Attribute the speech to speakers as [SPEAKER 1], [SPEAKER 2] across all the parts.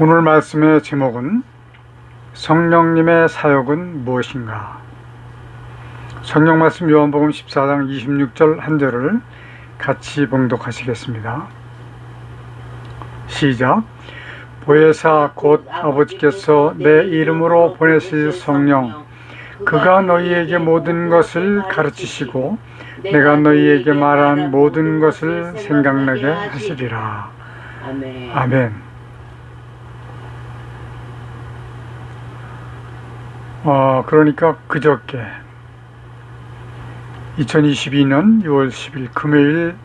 [SPEAKER 1] 오늘 말씀의 제목은 성령님의 사역은 무엇인가? 성경 말씀 요한복음 14장 26절 한 절을 같이 봉독하시겠습니다. 시작. 보혜사 곧 아버지께서 내 이름으로 보내실 성령, 그가 너희에게 모든 것을 가르치시고 내가 너희에게 말한 모든 것을 생각나게 하시리라. 아멘. 그러니까 그저께 2022년 6월 10일 금요일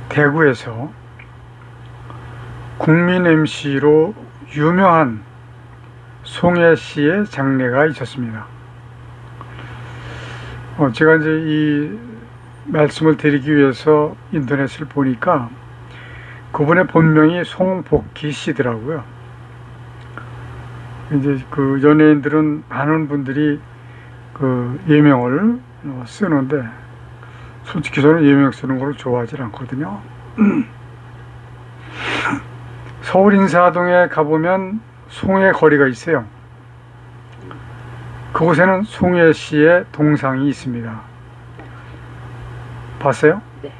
[SPEAKER 1] 대구에서 국민 MC로 유명한 송혜 씨의 장례가 있었습니다. 제가 이제 이 말씀을 드리기 위해서 인터넷을 보니까 그분의 본명이 송복희 씨더라고요. 이제 그 연예인들은 많은 분들이 그 예명을 쓰는데 솔직히 저는 예명 쓰는 걸 좋아하지 않거든요. 서울 인사동에 가보면 송혜 거리가 있어요. 그곳에는 송혜 씨의 동상이 있습니다. 봤어요?
[SPEAKER 2] 네.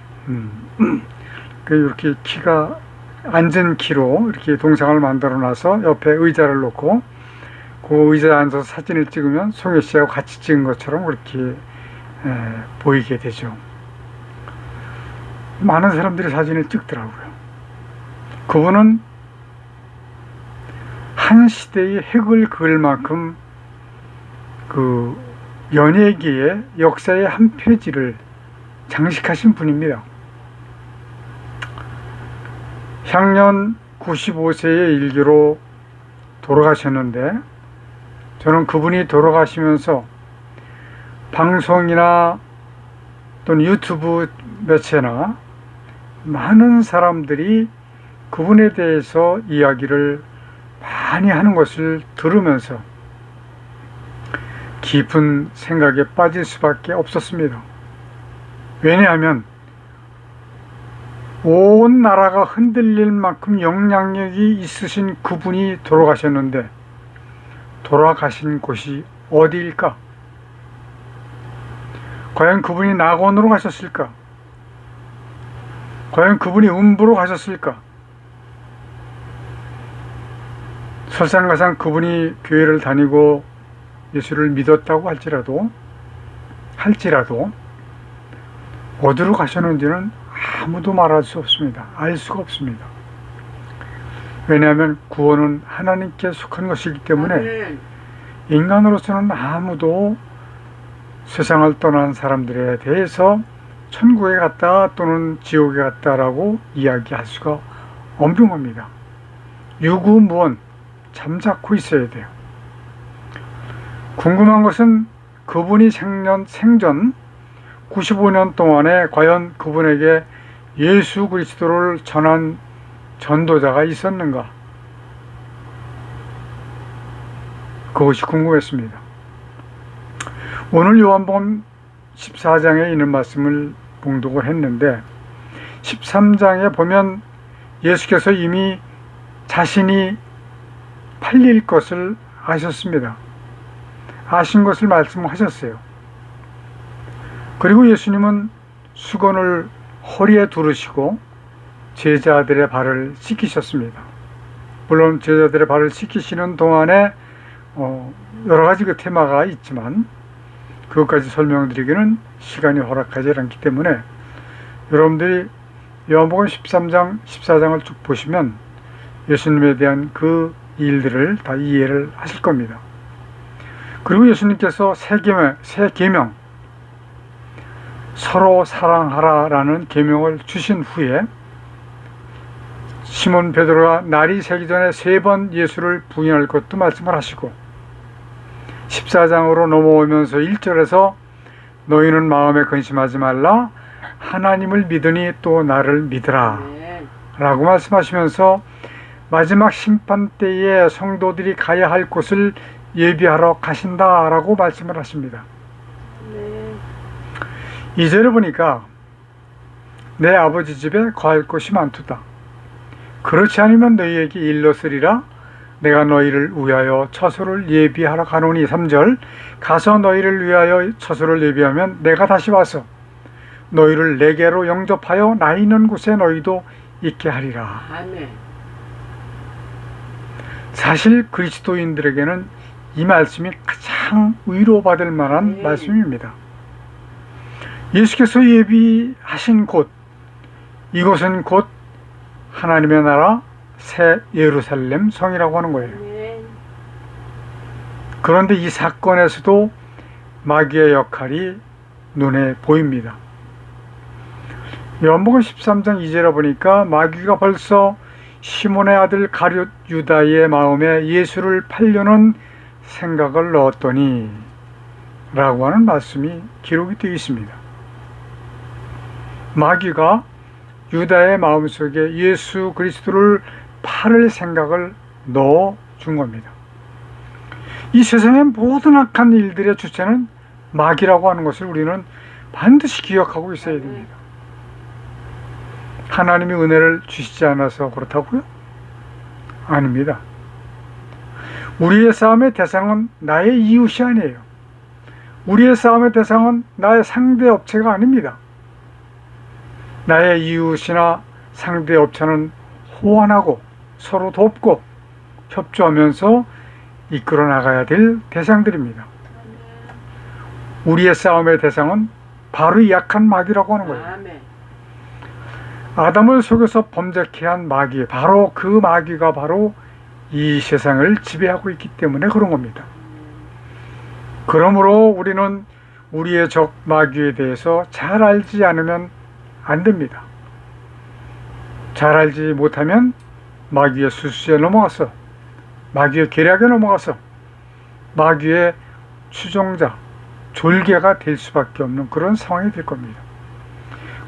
[SPEAKER 1] 이렇게 키가 앉은 키로 이렇게 동상을 만들어 놔서 옆에 의자를 놓고 그 의자에 앉아서 사진을 찍으면 송혜 씨하고 같이 찍은 것처럼 그렇게 보이게 되죠. 많은 사람들이 사진을 찍더라고요. 그분은 한 시대의 획을 그을 만큼 그 연예계의 역사의 한 페이지를 장식하신 분입니다. 향년 95세의 일기로 돌아가셨는데 저는 그분이 돌아가시면서 방송이나 또는 유튜브 매체나 많은 사람들이 그분에 대해서 이야기를 많이 하는 것을 들으면서 깊은 생각에 빠질 수밖에 없었습니다. 왜냐하면 온 나라가 흔들릴 만큼 영향력이 있으신 그분이 돌아가셨는데 돌아가신 곳이 어디일까? 과연 그분이 낙원으로 가셨을까? 과연 그분이 음부로 가셨을까? 설상가상 그분이 교회를 다니고 예수를 믿었다고 할지라도 어디로 가셨는지는 아무도 말할 수 없습니다. 알 수가 없습니다. 왜냐하면 구원은 하나님께 속한 것이기 때문에 인간으로서는 아무도 세상을 떠난 사람들에 대해서 천국에 갔다 또는 지옥에 갔다라고 이야기할 수가 없는 겁니다. 유구무원 잠자코 있어야 돼요. 궁금한 것은 그분이 생전 95년 동안에 과연 그분에게 예수 그리스도를 전한 전도자가 있었는가? 그것이 궁금했습니다. 오늘 요한복음 14장에 있는 말씀을 봉독을 했는데 13장에 보면 예수께서 이미 자신이 팔릴 것을 아셨습니다. 아신 것을 말씀하셨어요. 그리고 예수님은 수건을 허리에 두르시고 제자들의 발을 씻기셨습니다. 물론 제자들의 발을 씻기시는 동안에 여러 가지 그 테마가 있지만 그것까지 설명드리기는 시간이 허락하지 않기 때문에 여러분들이 요한복음 13장, 14장을 쭉 보시면 예수님에 대한 그 일들을 다 이해를 하실 겁니다. 그리고 예수님께서 새 계명, 서로 사랑하라라는 계명을 주신 후에 시몬 베드로가 날이 새기 전에 3번 예수를 부인할 것도 말씀을 하시고 14장으로 넘어오면서 1절에서 너희는 마음에 근심하지 말라 하나님을 믿으니 또 나를 믿으라 라고 말씀하시면서 마지막 심판 때에 성도들이 가야 할 곳을 예비하러 가신다라고 말씀을 하십니다. 2절에 보니까 내 아버지 집에 거할 곳이 많도다. 그렇지 않으면 너희에게 일렀으리라. 내가 너희를 위하여 처소를 예비하러 가노니. 3절 가서 너희를 위하여 처소를 예비하면 내가 다시 와서 너희를 내게로 영접하여 나 있는 곳에 너희도 있게 하리라.
[SPEAKER 2] 아멘.
[SPEAKER 1] 사실 그리스도인들에게는 이 말씀이 가장 위로받을 만한 말씀입니다. 예수께서 예비하신 곳, 이곳은 곧 하나님의 나라 새 예루살렘 성이라고 하는 거예요. 그런데 이 사건에서도 마귀의 역할이 눈에 보입니다. 요한복음 13장 2절에 보니까 마귀가 벌써 시몬의 아들 가룟 유다의 마음에 예수를 팔려는 생각을 넣었더니 라고 하는 말씀이 기록이 되어 있습니다. 마귀가 유다의 마음속에 예수 그리스도를 팔을 생각을 넣어준 겁니다. 이 세상의 모든 악한 일들의 주체는 마귀라고 하는 것을 우리는 반드시 기억하고 있어야 됩니다. 하나님이 은혜를 주시지 않아서 그렇다고요? 아닙니다. 우리의 싸움의 대상은 나의 이웃이 아니에요. 우리의 싸움의 대상은 나의 상대 업체가 아닙니다. 나의 이웃이나 상대 업체는 호환하고 서로 돕고 협조하면서 이끌어 나가야 될 대상들입니다. 우리의 싸움의 대상은 바로 이 약한 마귀라고 하는 거예요. 아담을 속여서 범죄케 한 마귀, 바로 그 마귀가 바로 이 세상을 지배하고 있기 때문에 그런 겁니다. 그러므로 우리는 우리의 적 마귀에 대해서 잘 알지 않으면 안 됩니다. 잘 알지 못하면 마귀의 수수에 넘어가서, 마귀의 계략에 넘어가서 마귀의 추종자, 졸개가 될 수밖에 없는 그런 상황이 될 겁니다.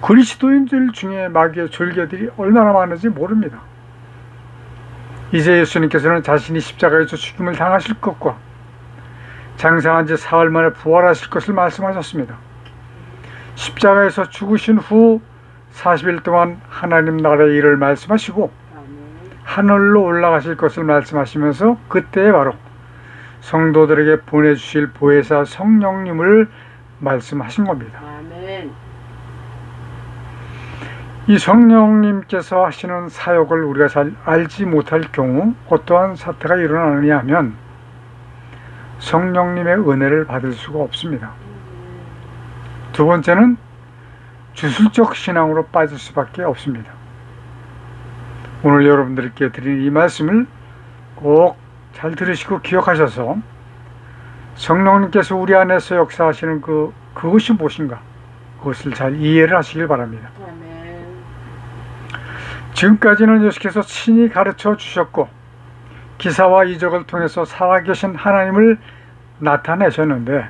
[SPEAKER 1] 그리스도인들 중에 마귀의 졸개들이 얼마나 많은지 모릅니다. 이제 예수님께서는 자신이 십자가에서 죽임을 당하실 것과 장사한 지 사흘 만에 부활하실 것을 말씀하셨습니다. 십자가에서 죽으신 후 40일 동안 하나님 나라의 일을 말씀하시고 하늘로 올라가실 것을 말씀하시면서 그때 바로 성도들에게 보내주실 보혜사 성령님을 말씀하신 겁니다. 이 성령님께서 하시는 사역을 우리가 잘 알지 못할 경우 어떠한 사태가 일어나느냐 하면 성령님의 은혜를 받을 수가 없습니다. 두 번째는 주술적 신앙으로 빠질 수밖에 없습니다. 오늘 여러분들께 드린 이 말씀을 꼭 잘 들으시고 기억하셔서 성령님께서 우리 안에서 역사하시는 그것이 무엇인가, 그것을 잘 이해를 하시길 바랍니다. 지금까지는 예수께서 친히 가르쳐 주셨고 기사와 이적을 통해서 살아계신 하나님을 나타내셨는데,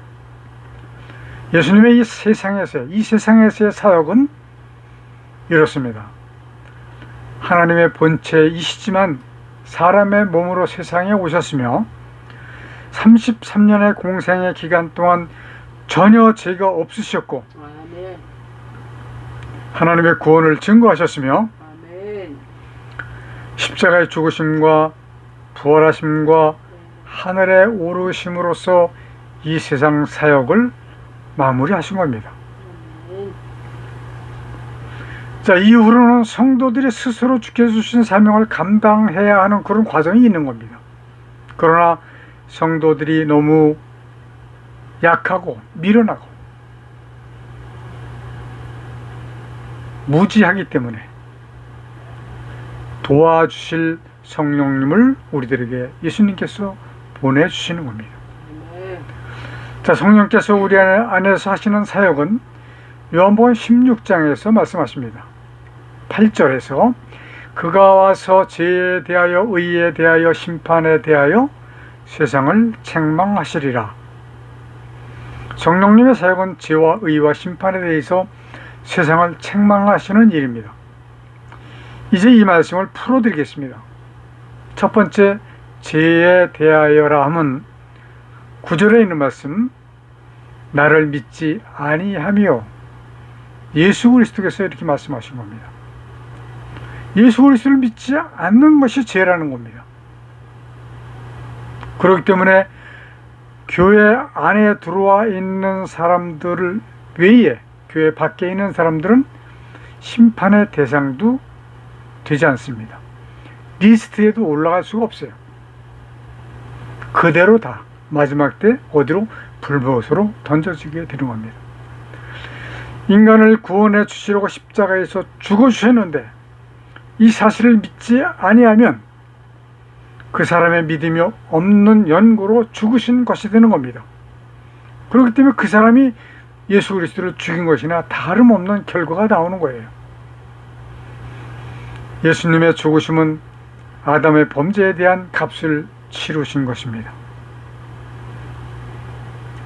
[SPEAKER 1] 예수님의 이 세상에서의 사역은 이렇습니다. 하나님의 본체이시지만 사람의 몸으로 세상에 오셨으며 33년의 공생의 기간 동안 전혀 죄가 없으셨고 하나님의 구원을 증거하셨으며 십자가의 죽으심과 부활하심과 하늘에 오르심으로써 이 세상 사역을 마무리하신 겁니다. 자, 이후로는 성도들이 스스로 주께 주신 사명을 감당해야 하는 그런 과정이 있는 겁니다. 그러나 성도들이 너무 약하고 미련하고 무지하기 때문에 도와주실 성령님을 우리들에게 예수님께서 보내주시는 겁니다. 자, 성령께서 우리 안에서 하시는 사역은 요한복음 16장에서 말씀하십니다. 8절에서 그가 와서 죄에 대하여 의에 대하여 심판에 대하여 세상을 책망하시리라. 성령님의 사역은 죄와 의와 심판에 대해서 세상을 책망하시는 일입니다. 이제 이 말씀을 풀어드리겠습니다. 첫 번째, 죄에 대하여라 함은 9절에 있는 말씀, 나를 믿지 아니하며, 예수 그리스도께서 이렇게 말씀하신 겁니다. 예수 그리스도를 믿지 않는 것이 죄라는 겁니다. 그렇기 때문에 교회 안에 들어와 있는 사람들 외에 교회 밖에 있는 사람들은 심판의 대상도 되지 않습니다. 리스트에도 올라갈 수가 없어요. 그대로 다 마지막 때 어디로? 불못으로 던져지게 되는 겁니다. 인간을 구원해 주시려고 십자가에서 죽어주셨는데 이 사실을 믿지 아니하면 그 사람의 믿음이 없는 연고로 죽으신 것이 되는 겁니다. 그렇기 때문에 그 사람이 예수 그리스도를 죽인 것이나 다름없는 결과가 나오는 거예요. 예수님의 죽으심은 아담의 범죄에 대한 값을 치르신 것입니다.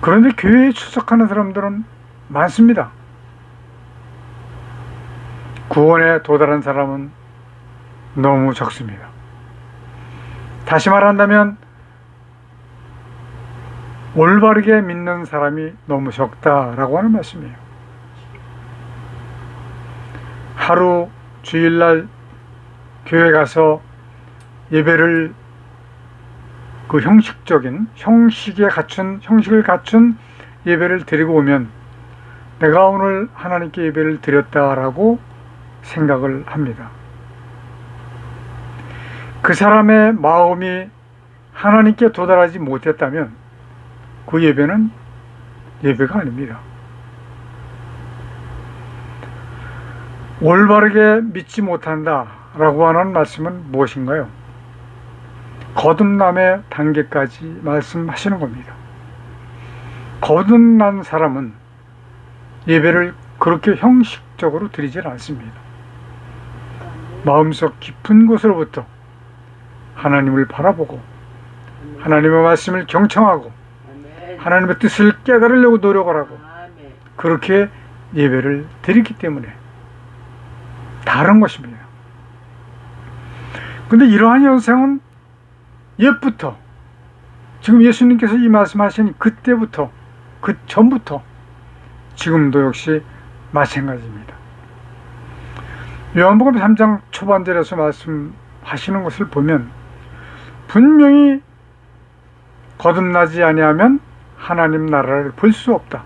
[SPEAKER 1] 그런데 교회에 출석하는 사람들은 많습니다. 구원에 도달한 사람은 너무 적습니다. 다시 말한다면 올바르게 믿는 사람이 너무 적다라고 하는 말씀이에요. 하루 주일날 교회 가서 예배를 그 형식을 갖춘 예배를 드리고 오면 내가 오늘 하나님께 예배를 드렸다라고 생각을 합니다. 그 사람의 마음이 하나님께 도달하지 못했다면 그 예배는 예배가 아닙니다. 올바르게 믿지 못한다라고 하는 말씀은 무엇인가요? 거듭남의 단계까지 말씀하시는 겁니다. 거듭난 사람은 예배를 그렇게 형식적으로 드리질 않습니다. 마음속 깊은 곳으로부터 하나님을 바라보고 하나님의 말씀을 경청하고 하나님의 뜻을 깨달으려고 노력을 하고 그렇게 예배를 드리기 때문에 다른 것입니다. 근데 이러한 현상은 옛부터 지금 예수님께서 이 말씀하신 그때부터 그 전부터 지금도 역시 마찬가지입니다. 요한복음 3장 초반절에서 말씀하시는 것을 보면 분명히 거듭나지 아니하면 하나님 나라를 볼 수 없다.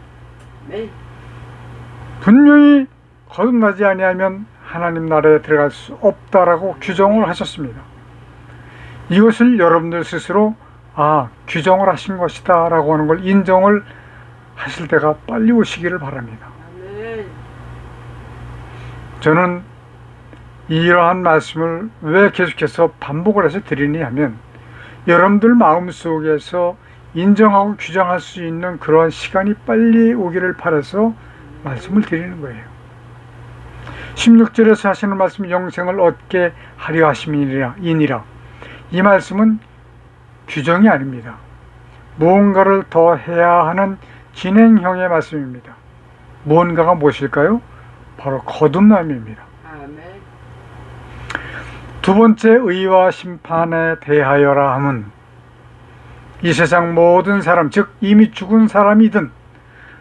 [SPEAKER 1] 분명히 거듭나지 아니하면 하나님 나라에 들어갈 수 없다라고 규정을 하셨습니다. 이것을 여러분들 스스로 규정을 하신 것이다 라고 하는 걸 인정을 하실 때가 빨리 오시기를 바랍니다. 저는 이러한 말씀을 왜 계속해서 반복을 해서 드리니 하면 여러분들 마음속에서 인정하고 규정할 수 있는 그러한 시간이 빨리 오기를 바라서 말씀을 드리는 거예요. 16절에서 하시는 말씀 영생을 얻게 하려 하심이니라. 이 말씀은 규정이 아닙니다. 무언가를 더 해야 하는 진행형의 말씀입니다. 무언가가 무엇일까요? 바로 거듭남입니다. 두 번째 의와 심판에 대하여라 함은 이 세상 모든 사람, 즉 이미 죽은 사람이든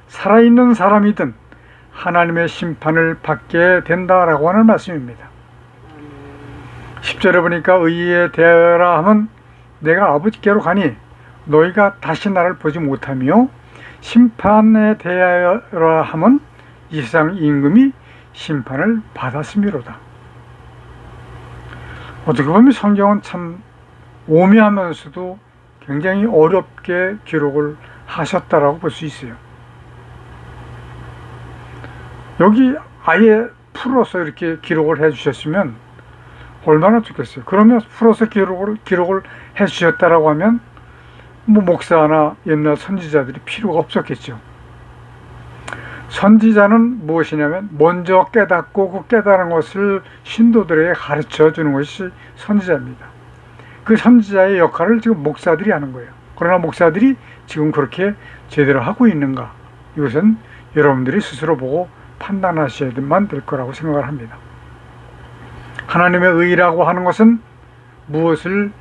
[SPEAKER 1] 살아있는 사람이든 하나님의 심판을 받게 된다라고 하는 말씀입니다. 10절에 보니까 의에 대하여라 함은 내가 아버지께로 가니 너희가 다시 나를 보지 못하며 심판에 대하여라 함은 이 세상 임금이 심판을 받았음이로다. 어떻게 보면 성경은 참 오묘하면서도 굉장히 어렵게 기록을 하셨다라고 볼 수 있어요. 여기 아예 풀어서 이렇게 기록을 해 주셨으면 얼마나 좋겠어요. 그러면 풀어서 기록을 해 주셨다라고 하면 목사나 옛날 선지자들이 필요가 없었겠죠. 선지자는 무엇이냐면 먼저 깨닫고 그 깨달은 것을 신도들에게 가르쳐 주는 것이 선지자입니다. 그 선지자의 역할을 지금 목사들이 하는 거예요. 그러나 목사들이 지금 그렇게 제대로 하고 있는가? 이것은 여러분들이 스스로 보고 판단하셔야만 될 거라고 생각을 합니다. 하나님의 의라고 하는 것은 무엇을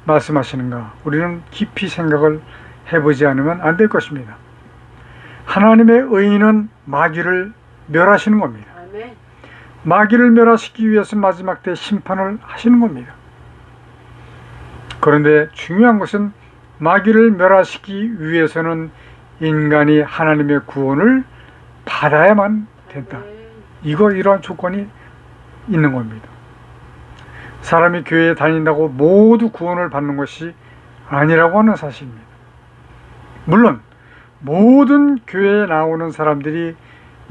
[SPEAKER 1] 말씀하시는가? 우리는 깊이 생각을 해보지 않으면 안 될 것입니다. 하나님의 의는 마귀를 멸하시는 겁니다. 마귀를 멸하시기 위해서 마지막 때 심판을 하시는 겁니다. 그런데 중요한 것은 마귀를 멸하시기 위해서는 인간이 하나님의 구원을 받아야만 된다. 이러한 조건이 있는 겁니다. 사람이 교회에 다닌다고 모두 구원을 받는 것이 아니라고 하는 사실입니다. 물론 모든 교회에 나오는 사람들이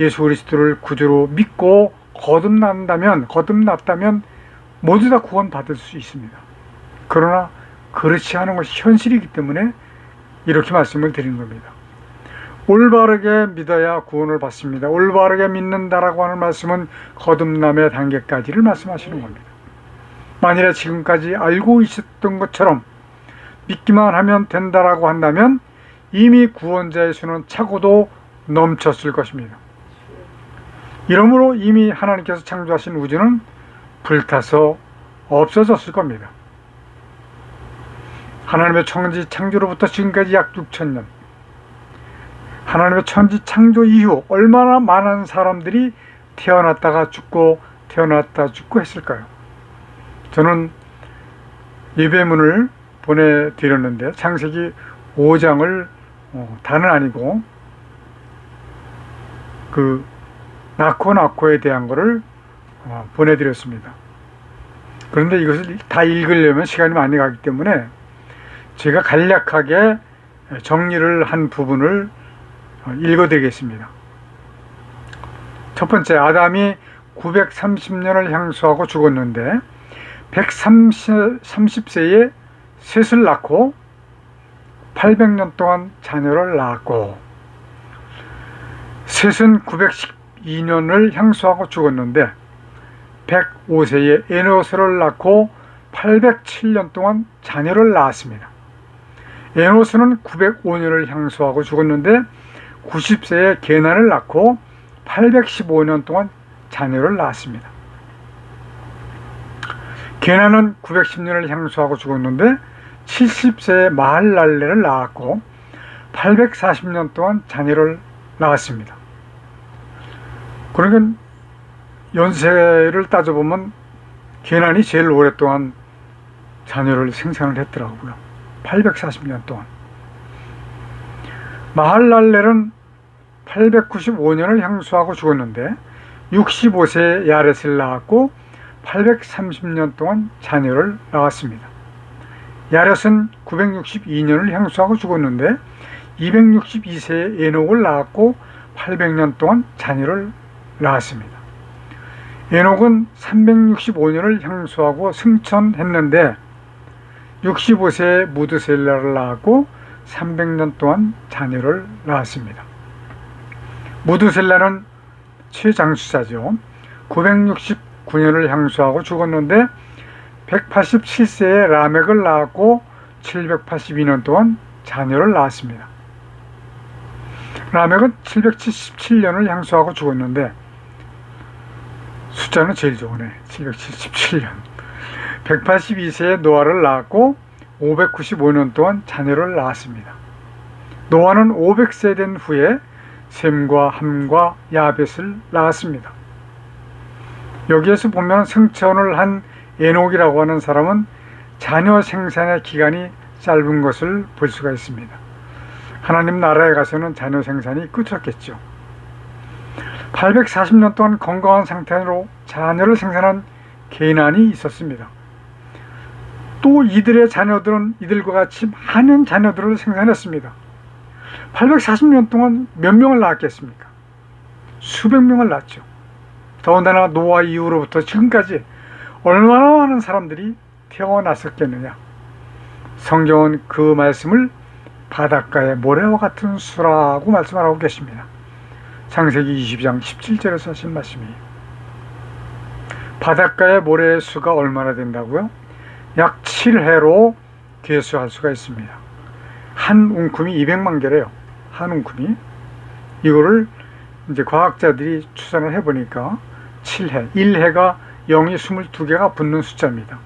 [SPEAKER 1] 예수 그리스도를 구주로 믿고 거듭났다면 모두 다 구원받을 수 있습니다. 그러나 그렇지 않은 것이 현실이기 때문에 이렇게 말씀을 드린 겁니다. 올바르게 믿어야 구원을 받습니다. 올바르게 믿는다라고 하는 말씀은 거듭남의 단계까지를 말씀하시는 겁니다. 만일에 지금까지 알고 있었던 것처럼 믿기만 하면 된다라고 한다면 이미 구원자의 수는 차고도 넘쳤을 것입니다. 이러므로 이미 하나님께서 창조하신 우주는 불타서 없어졌을 겁니다. 하나님의 천지 창조로부터 지금까지 약 6,000년, 하나님의 천지 창조 이후 얼마나 많은 사람들이 태어났다가 죽고 했을까요? 저는 예배문을 보내드렸는데 창세기 5장을 다는 아니고 그 낳고에 대한 거를 보내드렸습니다. 그런데 이것을 다 읽으려면 시간이 많이 가기 때문에 제가 간략하게 정리를 한 부분을 읽어드리겠습니다. 첫 번째, 아담이 930년을 향수하고 죽었는데 130세에 셋을 낳고 800년 동안 자녀를 낳았고, 셋은 912년을 향수하고 죽었는데 105세에 에노스를 낳고 807년 동안 자녀를 낳았습니다. 에노스는 905년을 향수하고 죽었는데 90세에 게난을 낳고 815년 동안 자녀를 낳았습니다. 게난은 910년을 향수하고 죽었는데 70세에 마할랄레를 낳았고 840년 동안 자녀를 낳았습니다. 그러니까 연세를 따져보면 게난이 제일 오랫동안 자녀를 생산을 했더라고요. 840년 동안. 마할랄렐은 895년을 향수하고 죽었는데 65세에 야렛을 낳았고 830년 동안 자녀를 낳았습니다. 야렛은 962년을 향수하고 죽었는데 262세에 에녹을 낳았고 800년 동안 자녀를 낳았습니다. 에녹은 365년을 향수하고 승천했는데 65세에 무드셀라를 낳았고 300년 동안 자녀를 낳았습니다. 무드셀라는 최장수자죠. 969년을 향수하고 죽었는데 187세에 라멕을 낳았고 782년 동안 자녀를 낳았습니다. 라멕은 777년을 향수하고 죽었는데 숫자는 제일 좋으네. 777년. 182세에 노아를 낳았고 595년 동안 자녀를 낳았습니다. 노아는 500세 된 후에 셈과 함과 야벳을 낳았습니다. 여기에서 보면 승천을 한 에녹이라고 하는 사람은 자녀 생산의 기간이 짧은 것을 볼 수가 있습니다. 하나님 나라에 가서는 자녀 생산이 끝이었겠죠. 840년 동안 건강한 상태로 자녀를 생산한 게난이 있었습니다. 또 이들의 자녀들은 이들과 같이 많은 자녀들을 생산했습니다. 840년 동안 몇 명을 낳았겠습니까? 수백 명을 낳았죠. 더군다나 노아 이후로부터 지금까지 얼마나 많은 사람들이 태어났었겠느냐. 성경은 그 말씀을 바닷가의 모래와 같은 수라고 말씀하고 계십니다. 창세기 22장 17절에서 하신 말씀이에요. 바닷가의 모래의 수가 얼마나 된다고요? 약 7해로 계수할 수가 있습니다. 한 웅큼이 200만 개래요. 한 웅큼이. 이거를 이제 과학자들이 추산을 해보니까 7해, 1해가 0이 22개가 붙는 숫자입니다.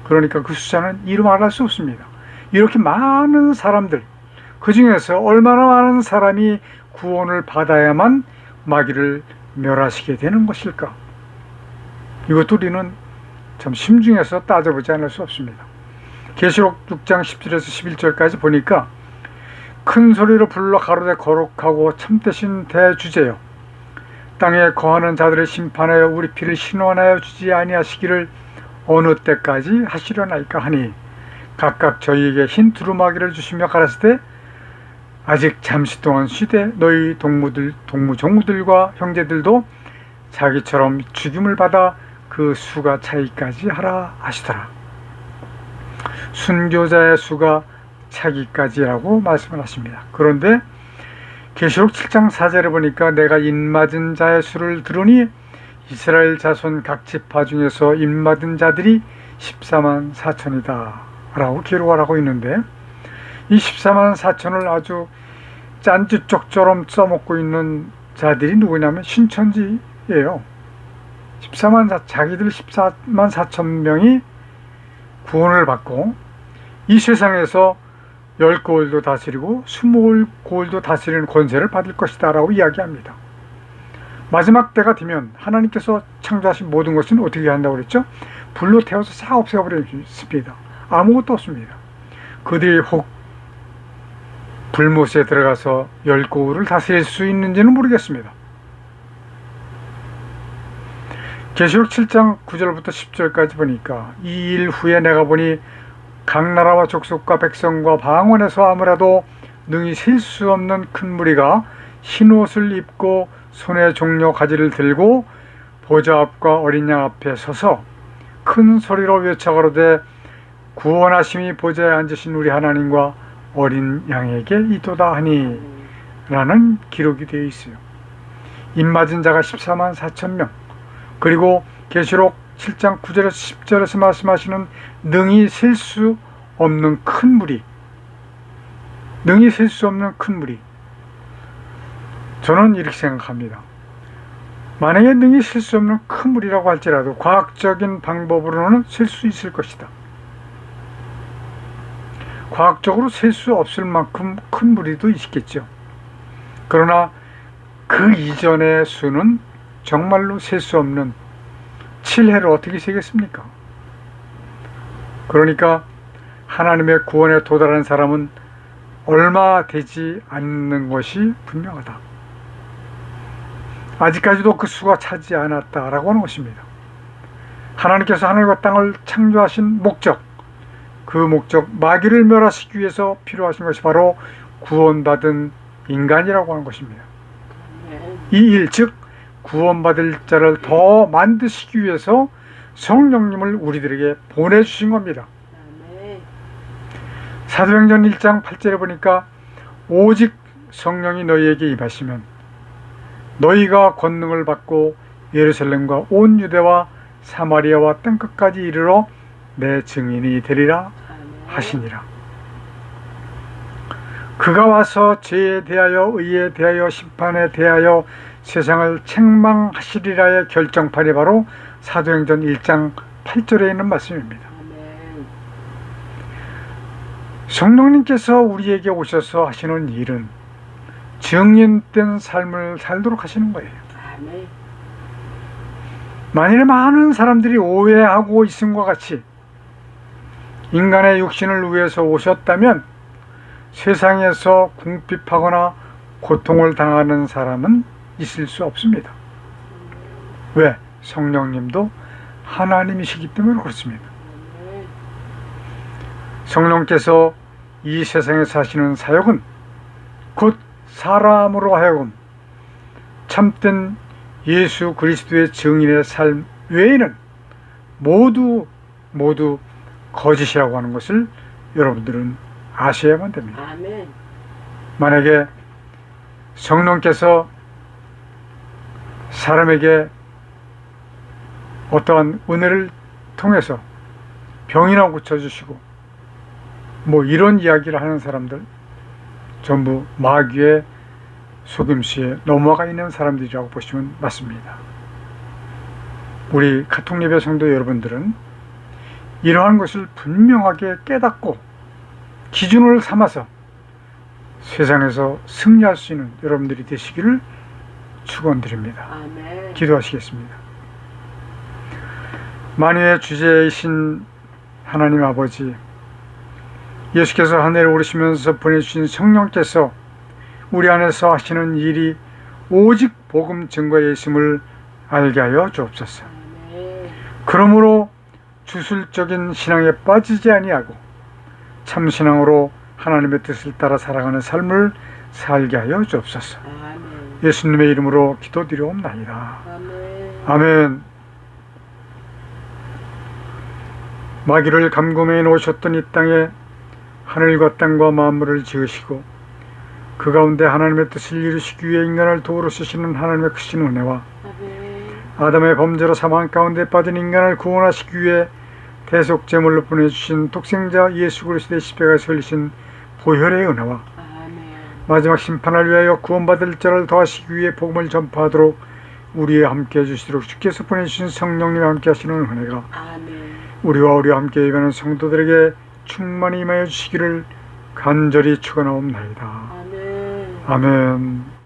[SPEAKER 1] 그러니까 그 숫자는 이루 말할 수 없습니다. 이렇게 많은 사람들, 그 중에서 얼마나 많은 사람이 구원을 받아야만 마귀를 멸하시게 되는 것일까? 이것도 우리는 참 심중해서 따져보지 않을 수 없습니다. 계시록 6장 10절에서 11절까지 보니까 큰 소리로 불러 가로되 거룩하고 참되신 대주제여, 땅에 거하는 자들을 심판하여 우리 피를 신원하여 주지 아니하시기를 어느 때까지 하시려나이까 하니, 각각 저희에게 흰 두루마기를 주시며 가라사대 아직 잠시 동안 쉬되 너희 동무종무들과 형제들도 자기처럼 죽임을 받아 그 수가 차기까지 하라 하시더라. 순교자의 수가 차기까지라고 말씀을 하십니다. 그런데 계시록 7장 4절에 보니까 내가 입맞은 자의 수를 들으니 이스라엘 자손 각 지파 중에서 입맞은 자들이 14만 4천이다 라고 기록을 하고 있는데, 이 14만 4천을 아주 짠주쪽처럼 써먹고 있는 자들이 누구냐면 신천지예요. 자기들 14만 4천 명이 구원을 받고 이 세상에서 10고을도 다스리고 20고을도 다스리는 권세를 받을 것이다 라고 이야기합니다. 마지막 때가 되면 하나님께서 창조하신 모든 것은 어떻게 한다고 그랬죠? 불로 태워서 싹 없애버렸습니다. 아무것도 없습니다. 그들이 혹 불못에 들어가서 10고을을 다스릴 수 있는지는 모르겠습니다. 계시록 7장 9절부터 10절까지 보니까 이 일 후에 내가 보니 각 나라와 족속과 백성과 방언에서 아무라도 능히 셀 수 없는 큰 무리가 흰옷을 입고 손에 종려 가지를 들고 보좌 앞과 어린 양 앞에 서서 큰 소리로 외쳐가로되 구원하심이 보좌에 앉으신 우리 하나님과 어린 양에게 이도다 하니 라는 기록이 되어 있어요. 입맞은 자가 14만 4천 명, 그리고 계시록 7장 9절에서 10절에서 말씀하시는 능히 셀 수 없는 큰 무리, 능히 셀 수 없는 큰 무리. 저는 이렇게 생각합니다. 만약에 능히 셀 수 없는 큰 무리라고 할지라도 과학적인 방법으로는 셀 수 있을 것이다. 과학적으로 셀 수 없을 만큼 큰 무리도 있겠죠. 그러나 그 이전의 수는 정말로 셀 수 없는 7해를 어떻게 세겠습니까? 그러니까 하나님의 구원에 도달한 사람은 얼마 되지 않는 것이 분명하다. 아직까지도 그 수가 차지 않았다라고 하는 것입니다. 하나님께서 하늘과 땅을 창조하신 목적, 그 목적 마귀를 멸하시기 위해서 필요하신 것이 바로 구원받은 인간이라고 하는 것입니다. 이 일, 즉 구원받을 자를 더 만드시기 위해서 성령님을 우리들에게 보내주신 겁니다. 사도행전 1장 8절에 보니까 오직 성령이 너희에게 임하시면 너희가 권능을 받고 예루살렘과 온 유대와 사마리아와 땅끝까지 이르러 내 증인이 되리라 하시니라. 그가 와서 죄에 대하여 의에 대하여 심판에 대하여 세상을 책망하시리라의 결정판이 바로 사도행전 1장 8절에 있는 말씀입니다. 성령님께서 우리에게 오셔서 하시는 일은 증인된 삶을 살도록 하시는 거예요. 만일 많은 사람들이 오해하고 있음과 같이 인간의 육신을 위해서 오셨다면 세상에서 궁핍하거나 고통을 당하는 사람은 있을 수 없습니다. 왜? 성령님도 하나님이시기 때문에 그렇습니다. 성령께서 이 세상에서 하시는 사역은 곧 사람으로 하여금 참된 예수 그리스도의 증인의 삶 외에는 모두 거짓이라고 하는 것을 여러분들은 아셔야만 됩니다.
[SPEAKER 2] 아멘.
[SPEAKER 1] 만약에 성령께서 사람에게 어떠한 은혜를 통해서 병이나 고쳐주시고 이런 이야기를 하는 사람들 전부 마귀의 속임수에 넘어가 있는 사람들이라고 보시면 맞습니다. 우리 카톡예배 성도 여러분들은 이러한 것을 분명하게 깨닫고 기준을 삼아서 세상에서 승리할 수 있는 여러분들이 되시기를 축원드립니다.
[SPEAKER 2] 아멘.
[SPEAKER 1] 기도하시겠습니다. 만유의 주제이신 하나님 아버지, 예수께서 하늘에 오르시면서 보내주신 성령께서 우리 안에서 하시는 일이 오직 복음 증거에 있음을 알게 하여 주옵소서. 그러므로 주술적인 신앙에 빠지지 아니하고 참신앙으로 하나님의 뜻을 따라 살아가는 삶을 살게 하여 주옵소서. 예수님의 이름으로 기도드리옵나이다. 아멘. 마귀를 감금해 놓으셨던 이 땅에 하늘과 땅과 만물을 지으시고 그 가운데 하나님의 뜻을 이루시기 위해 인간을 도우러 쓰시는 하나님의 크신 은혜와 아담의 범죄로 사망 가운데 빠진 인간을 구원하시기 위해 대속제물로 보내주신 독생자 예수 그리스도의 십자가에서 흘리신 보혈의 은혜와 마지막 심판을 위하여 구원받을 자를 더하시기 위해 복음을 전파하도록 우리와 함께 해주시도록 주께서 보내주신 성령님과 함께 하시는 은혜가 우리와 함께 예배하는 성도들에게 충만히 임하여 주시기를 간절히 축원하옵나이다. 아멘.